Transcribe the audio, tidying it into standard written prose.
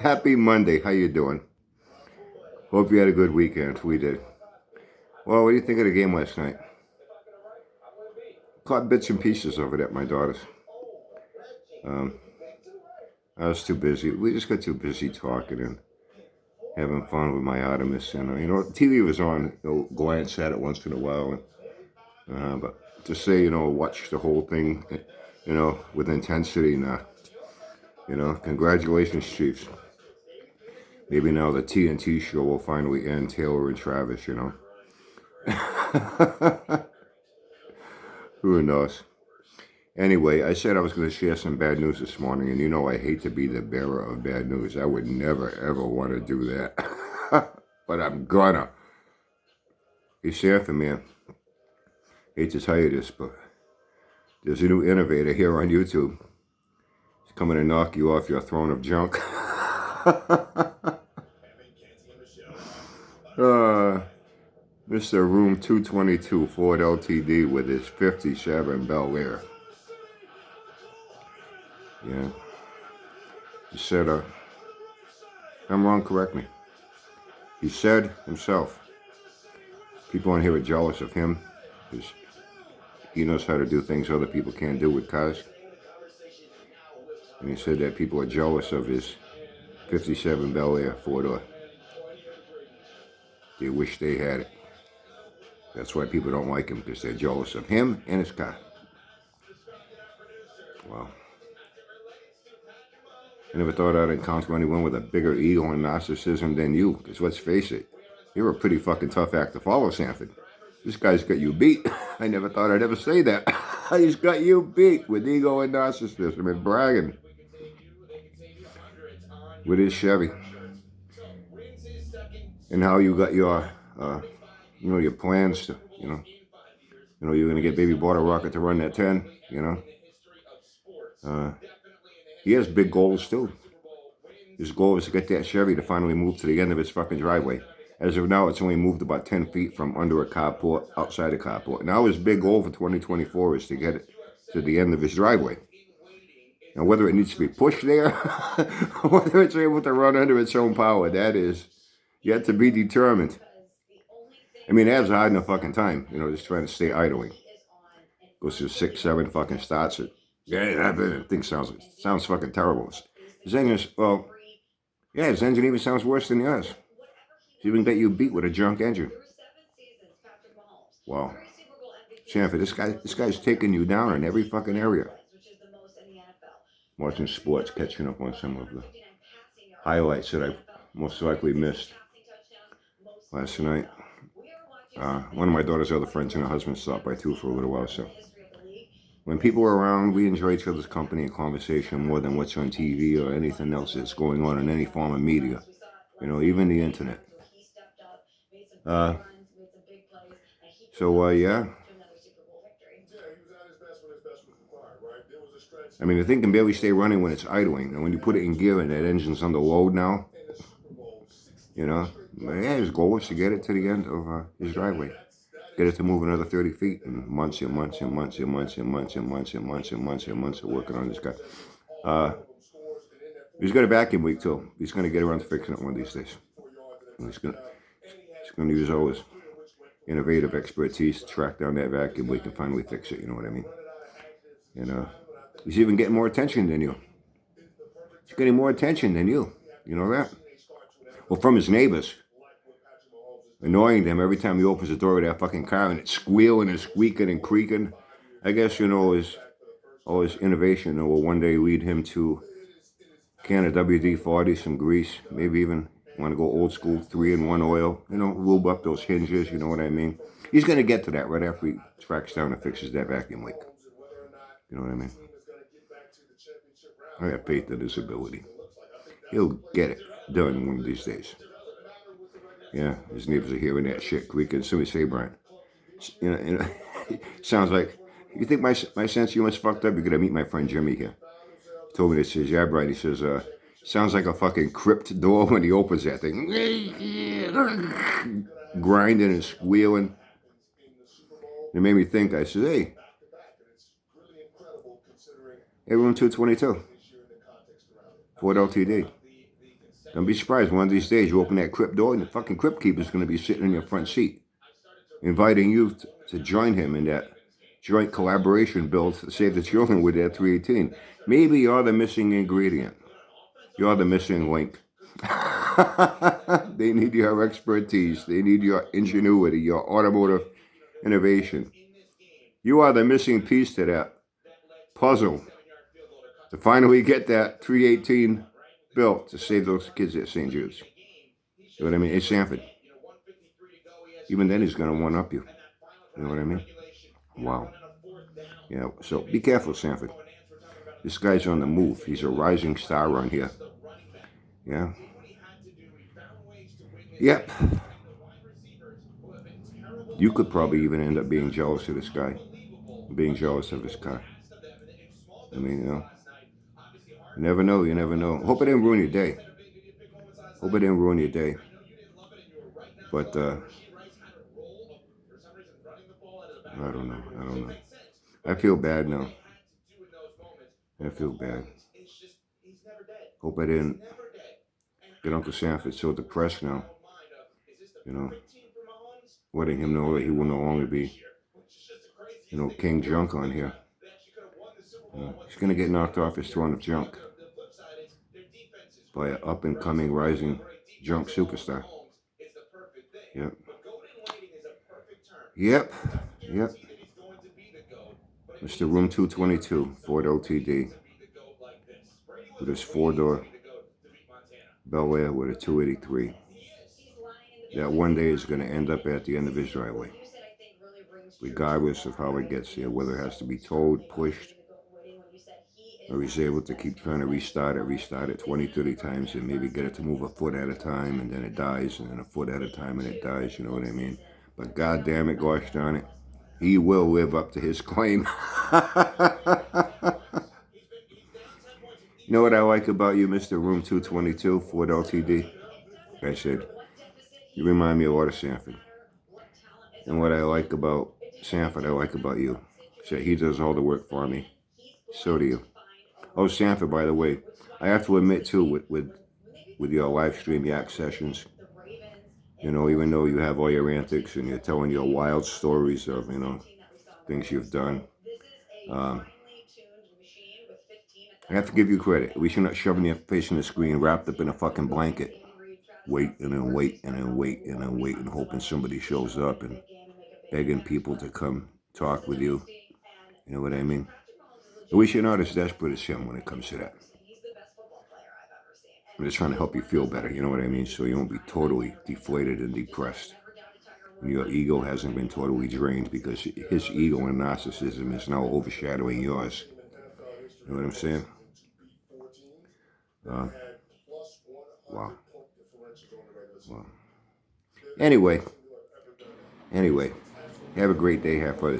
Happy Monday. How you doing? Hope you had a good weekend. We did. Well, what do you think of the game last night? Caught bits and pieces of it at my daughter's. Um, I was too busy. We just got too busy talking and having fun with my Artemis. And, TV was on. Glance at it once in a while. But to say, watch the whole thing, with intensity, nah. Congratulations, Chiefs. Maybe now the TNT show will finally end Taylor and Travis. Who knows? Anyway, I said I was going to share some bad news this morning, and I hate to be the bearer of bad news. I would never, ever want to do that. But I'm gonna. Hey, Samantha, man, hate to tell you this, but there's a new innovator here on YouTube. He's coming to knock you off your throne of junk. Mr. Room 222 Ford LTD with his 57 Bel Air. Yeah. He said, I'm wrong, correct me. He said himself, people on here are jealous of him because he knows how to do things other people can't do with cars. And he said that people are jealous of his 57 Bel Air four-door. They wish they had it. That's why people don't like him, because they're jealous of him and his car. Wow. I never thought I'd encounter anyone with a bigger ego and narcissism than you, because let's face it, you're a pretty fucking tough act to follow, Sanford. This guy's got you beat. I never thought I'd ever say that. He's got you beat with ego and narcissism and bragging with his Chevy. And how you got your plans to, you're going to get baby Border Rocket to run that 10, He has big goals too. His goal is to get that Chevy to finally move to the end of its fucking driveway. As of now, it's only moved about 10 feet from under a carport, outside a carport. Now his big goal for 2024 is to get it to the end of his driveway. Now, whether it needs to be pushed there, whether it's able to run under its own power, that is yet to be determined. I mean, that's hard enough fucking time, just trying to stay idling. Goes through 6, 7 fucking starts. That thing sounds fucking terrible. His engine, his engine even sounds worse than yours. He even got you beat with a junk engine. Wow. Sanford, this guy's taking you down in every fucking area. Watching sports, catching up on some of the highlights that I most likely missed last night. One of my daughter's other friends and her husband stopped by too for a little while, so when people are around, we enjoy each other's company and conversation more than what's on TV or anything else that's going on in any form of media. Even the internet. Yeah. I mean, the thing can barely stay running when it's idling. And when you put it in gear and that engine's under load now, his goal is to get it to the end of his driveway. Get it to move another 30 feet and months and months and months and months and months and months and months and months and months of working on this guy. He's got a vacuum leak too. He's going to get around to fixing it one of these days. He's going to use all his innovative expertise to track down that vacuum leak and finally fix it. You know what I mean? And he's even getting more attention than you. He's getting more attention than you. You know that? Well, from his neighbors. Annoying them every time he opens the door of that fucking car and it's squealing and squeaking and creaking. I guess, all his innovation will one day lead him to a can of WD-40, some grease, maybe even want to go old school 3-in-1 oil, lube up those hinges, you know what I mean? He's going to get to that right after he tracks down and fixes that vacuum leak. You know what I mean? I have faith in his ability. He'll get it done one of these days. Yeah, his neighbors are hearing that shit creaking. Somebody say, Brian, sounds like, you think my sense of humor is fucked up? You're going to meet my friend Jimmy here. He told me this, says, yeah, Brian, he says, sounds like a fucking Crypt Door when he opens that thing. Grinding and squealing. It made me think, I said, hey, room 222. Ford LTD. Don't be surprised one of these days you open that crypt door and the fucking crypt keeper's going to be sitting in your front seat, inviting you to join him in that joint collaboration bill to save the children with that 318. Maybe you're the missing ingredient. You're the missing link. They need your expertise. They need your ingenuity, your automotive innovation. You are the missing piece to that puzzle to finally get that 318 built to save those kids at St. Jude's. You know what I mean? It's Sanford. Even then, he's going to one-up you. You know what I mean? Wow. Yeah, so be careful, Sanford. This guy's on the move. He's a rising star around here. Yeah. Yep. You could probably even end up being jealous of this guy. Being jealous of his car. I mean, you know. You never know. You never know. Hope it didn't ruin your day. Hope it didn't ruin your day. But, I don't know. I don't know. I feel bad now. I feel bad. Hope I didn't get Uncle Sanford so depressed now. You know, letting him know that he will no longer be, you know, King Junk on here. He's going to get knocked off his throne of junk by an up-and-coming rising junk superstar. Yep. Yep. Yep. Mr. Room 222, Ford LTD, with his four-door Bel Air with a 283. That one day is going to end up at the end of his driveway, regardless of how it gets there, whether it has to be towed, pushed, or he's able to keep trying to restart it 20, 30 times and maybe get it to move a foot at a time and then it dies, and then a foot at a time and it dies, you know what I mean? But God damn it, gosh darn it, he will live up to his claim. You know what I like about you, Mr. Room 222, Ford LTD? Like I said, you remind me a lot of Sanford. And what I like about Sanford, I like about you. So he does all the work for me. So do you. Oh, Sanford, by the way, I have to admit, too, with your live stream yak sessions, you know, even though you have all your antics and you're telling your wild stories of, you know, things you've done, I have to give you credit. At least you're not shoving your face in the screen wrapped up in a fucking blanket. Wait and then wait and then wait and then wait and hoping somebody shows up and begging people to come talk with you. You know what I mean? At least you're not as desperate as him when it comes to that. I'm just trying to help you feel better, you know what I mean? So you won't be totally deflated and depressed. And your ego hasn't been totally drained because his ego and narcissism is now overshadowing yours. You know what I'm saying? Wow. Wow. Anyway, have a great day. Have fun.